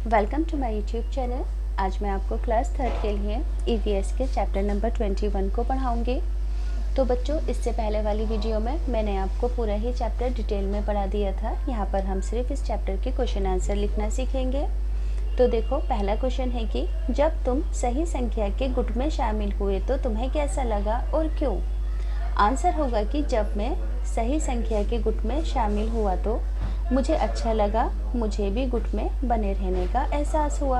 Welcome to my YouTube channel. आज मैं आपको क्लास 3 के लिए ईवीएस के चैप्टर नंबर 21 को पढ़ाऊंगी। तो बच्चों, इससे पहले वाली वीडियो में मैंने आपको पूरा ही चैप्टर डिटेल में पढ़ा दिया था। यहाँ पर हम सिर्फ इस चैप्टर के क्वेश्चन आंसर लिखना सीखेंगे। तो देखो, पहला क्वेश्चन है कि जब तुम सही संख्या के गुट में शामिल हुए तो तुम्हें कैसा लगा और क्यों। आंसर होगा कि जब मैं सही संख्या के गुट में शामिल हुआ तो मुझे अच्छा लगा, मुझे भी गुट में बने रहने का एहसास हुआ।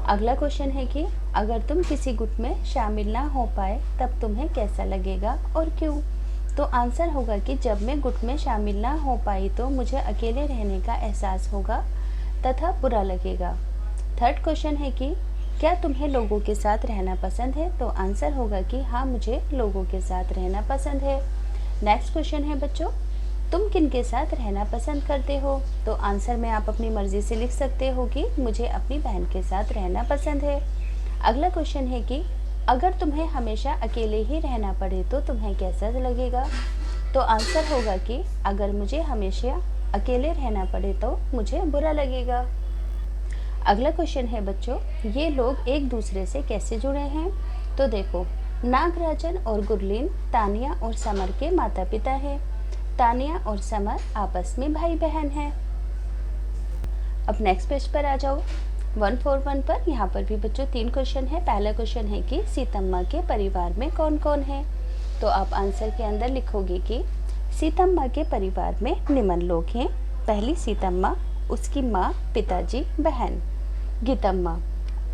अगला क्वेश्चन है कि अगर तुम किसी गुट में शामिल ना हो पाए तब तुम्हें कैसा लगेगा और क्यों। तो आंसर होगा कि जब मैं गुट में शामिल ना हो पाई तो मुझे अकेले रहने का एहसास होगा तथा बुरा लगेगा। थर्ड क्वेश्चन है कि क्या तुम्हें लोगों के साथ रहना पसंद है। तो आंसर होगा कि हाँ, मुझे लोगों के साथ रहना पसंद है। नेक्स्ट क्वेश्चन है बच्चों, तुम किन के साथ रहना पसंद करते हो। तो आंसर में आप अपनी मर्जी से लिख सकते हो कि मुझे अपनी बहन के साथ रहना पसंद है। अगला क्वेश्चन है कि अगर तुम्हें हमेशा अकेले ही रहना पड़े तो तुम्हें कैसा लगेगा। तो आंसर होगा कि अगर मुझे हमेशा अकेले रहना पड़े तो मुझे बुरा लगेगा। अगला क्वेश्चन है बच्चों, ये लोग एक दूसरे से कैसे जुड़े हैं। तो देखो, नागराजन और गुरलीन तानिया और समर के माता पिता हैं। तानिया और समर आपस में भाई बहन हैं। अब नेक्स्ट पेज पर आ जाओ, 141 पर। यहाँ पर भी बच्चों 3 क्वेश्चन है। पहला क्वेश्चन है कि सीतम्मा के परिवार में कौन कौन है। तो आप आंसर के अंदर लिखोगे कि सीतम्मा के परिवार में निम्न लोग हैं। पहली सीतम्मा, उसकी माँ, पिताजी, बहन। गीतम्मा,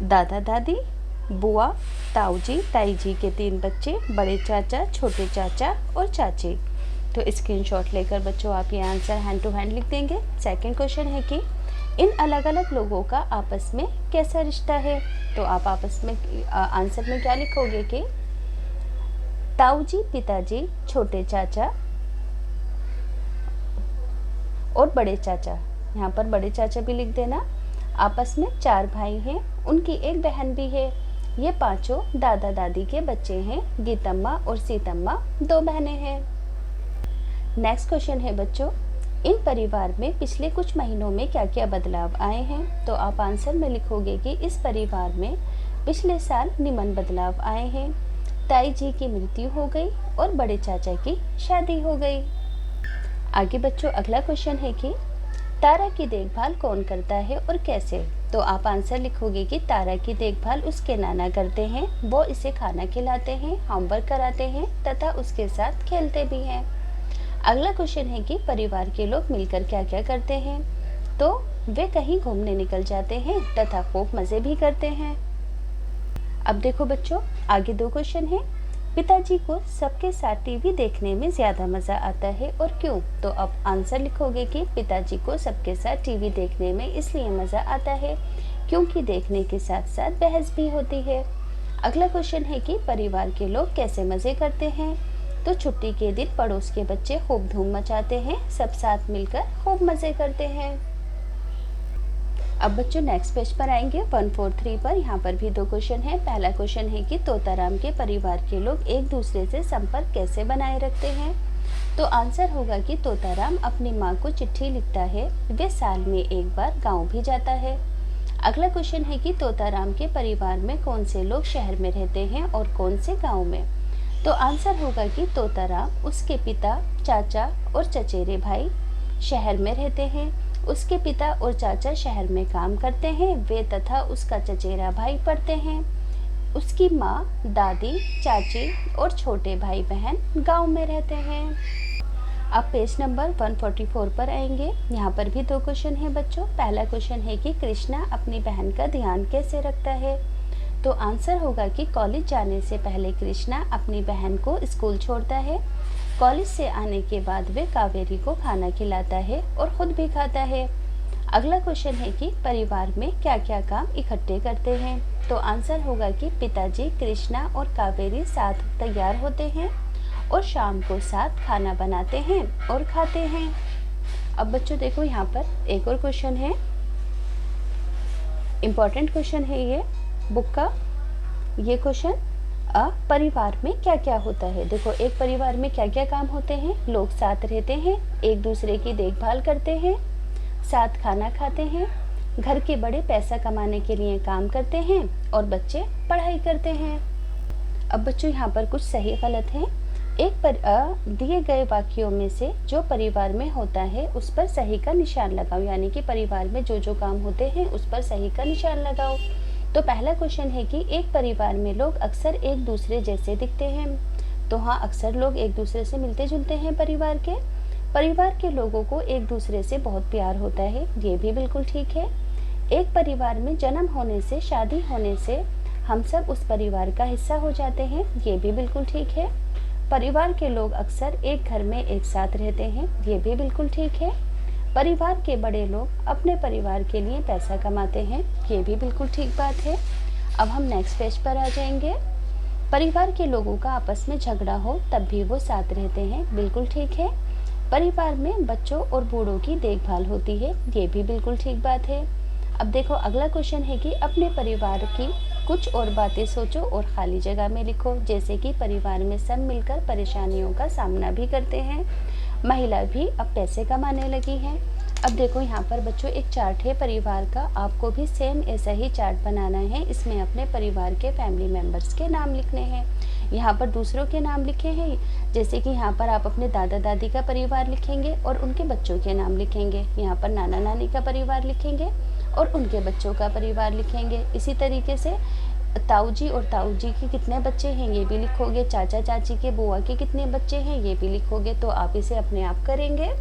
दादा दादी, बुआ, ताऊजी, ताईजी के 3 बच्चे, बड़े चाचा, छोटे चाचा और चाची। तो स्क्रीनशॉट लेकर बच्चों आप ये आंसर हैंड टू हैंड लिख देंगे। सेकंड क्वेश्चन है कि इन अलग अलग लोगों का आपस में कैसा रिश्ता है। तो आप आपस में आंसर में क्या लिखोगे कि ताऊजी, पिताजी, छोटे चाचा और बड़े चाचा, यहाँ पर बड़े चाचा भी लिख देना, आपस में 4 भाई हैं, उनकी एक बहन भी है। ये पांचों दादा दादी के बच्चे हैं। गीतम्मा और सीतम्मा 2 बहनें हैं। नेक्स्ट क्वेश्चन है बच्चों, इन परिवार में पिछले कुछ महीनों में क्या क्या बदलाव आए हैं। तो आप आंसर में लिखोगे कि इस परिवार में पिछले साल निम्न बदलाव आए हैं। ताई जी की मृत्यु हो गई और बड़े चाचा की शादी हो गई। आगे बच्चों अगला क्वेश्चन है कि तारा की देखभाल कौन करता है और कैसे। तो आप आंसर लिखोगे कि तारा की देखभाल उसके नाना करते हैं। वो इसे खाना खिलाते हैं, होमवर्क कराते हैं तथा उसके साथ खेलते भी हैं। अगला क्वेश्चन है कि परिवार के लोग मिलकर क्या क्या करते हैं। तो वे कहीं घूमने निकल जाते हैं तथा खूब मजे भी करते हैं। अब देखो बच्चों, आगे 2 क्वेश्चन है। पिताजी को सबके साथ टीवी देखने में ज्यादा मजा आता है और क्यों। तो अब आंसर लिखोगे कि पिताजी को सबके साथ टीवी देखने में इसलिए मजा आता है क्योंकि देखने के साथ साथ बहस भी होती है। अगला क्वेश्चन है कि परिवार के लोग कैसे मजे करते हैं। तो छुट्टी के दिन पड़ोस के बच्चे खूब धूम मचाते हैं, सब साथ मिलकर खूब मजे करते हैं। अब बच्चों नेक्स्ट पेज पर आएंगे 143 पर। यहाँ पर भी 2 क्वेश्चन है। पहला क्वेश्चन है कि तोताराम के परिवार के लोग एक दूसरे से संपर्क कैसे बनाए रखते हैं। तो आंसर होगा कि तोताराम अपनी माँ को चिट्ठी लिखता है, वे साल में एक बार गाँव भी जाता है। अगला क्वेश्चन है कि तोताराम के परिवार में कौन से लोग शहर में रहते हैं और कौन से गाँव में। तो आंसर होगा कि तोताराम, उसके पिता, चाचा और चचेरे भाई शहर में रहते हैं। उसके पिता और चाचा शहर में काम करते हैं, वे तथा उसका चचेरा भाई पढ़ते हैं। उसकी माँ, दादी, चाची और छोटे भाई बहन गांव में रहते हैं। अब पेज नंबर 144 पर आएंगे। यहाँ पर भी 2 क्वेश्चन है बच्चों। पहला क्वेश्चन है कि कृष्णा अपनी बहन का ध्यान कैसे रखता है। तो आंसर होगा कि कॉलेज जाने से पहले कृष्णा अपनी बहन को स्कूल छोड़ता है। कॉलेज से आने के बाद वे कावेरी को खाना खिलाता है और खुद भी खाता है। अगला क्वेश्चन है कि परिवार में क्या क्या काम इकट्ठे करते हैं। तो आंसर होगा कि पिताजी, कृष्णा और कावेरी साथ तैयार होते हैं और शाम को साथ खाना बनाते हैं और खाते हैं। अब बच्चों देखो, यहाँ पर एक और क्वेश्चन है, इम्पोर्टेंट क्वेश्चन है ये बुक का। ये क्वेश्चन, परिवार में क्या क्या होता है। देखो, एक परिवार में क्या क्या काम होते हैं। लोग साथ रहते हैं, एक दूसरे की देखभाल करते हैं, साथ खाना खाते हैं, घर के बड़े पैसा कमाने के लिए काम करते हैं और बच्चे पढ़ाई करते हैं। अब बच्चों यहाँ पर कुछ सही गलत हैं। दिए गए वाक्यों में से जो परिवार में होता है उस पर सही का निशान लगाओ, यानी कि परिवार में जो जो काम होते हैं उस पर सही का निशान लगाओ। तो पहला क्वेश्चन है कि एक परिवार में लोग अक्सर एक दूसरे जैसे दिखते हैं। तो हाँ, अक्सर लोग एक दूसरे से मिलते जुलते हैं। परिवार के लोगों को एक दूसरे से बहुत प्यार होता है, ये भी बिल्कुल ठीक है। एक परिवार में जन्म होने से, शादी होने से हम सब उस परिवार का हिस्सा हो जाते हैं, ये भी बिल्कुल ठीक है। परिवार के लोग अक्सर एक घर में एक साथ रहते हैं, ये भी बिल्कुल ठीक है। परिवार के बड़े लोग अपने परिवार के लिए पैसा कमाते हैं, ये भी बिल्कुल ठीक बात है। अब हम नेक्स्ट पेज पर आ जाएंगे। परिवार के लोगों का आपस में झगड़ा हो तब भी वो साथ रहते हैं, बिल्कुल ठीक है। परिवार में बच्चों और बूढ़ों की देखभाल होती है, ये भी बिल्कुल ठीक बात है। अब देखो अगला क्वेश्चन है कि अपने परिवार की कुछ और बातें सोचो और खाली जगह में लिखो। जैसे कि परिवार में सब मिलकर परेशानियों का सामना भी करते हैं, महिला भी अब पैसे कमाने लगी हैं। अब देखो यहाँ पर बच्चों एक चार्ट है परिवार का, आपको भी सेम ऐसा ही चार्ट बनाना है। इसमें अपने परिवार के फैमिली मेम्बर्स के नाम लिखने हैं। यहाँ पर दूसरों के नाम लिखे हैं, जैसे कि यहाँ पर आप अपने दादा दादी का परिवार लिखेंगे और उनके बच्चों के नाम लिखेंगे। यहाँ पर नाना नानी का परिवार लिखेंगे और उनके बच्चों का परिवार लिखेंगे। इसी तरीके से ताऊ जी और ताऊ जी के कितने बच्चे हैं ये भी लिखोगे, चाचा चाची के, बुआ के कितने बच्चे हैं ये भी लिखोगे। तो आप इसे अपने आप करेंगे।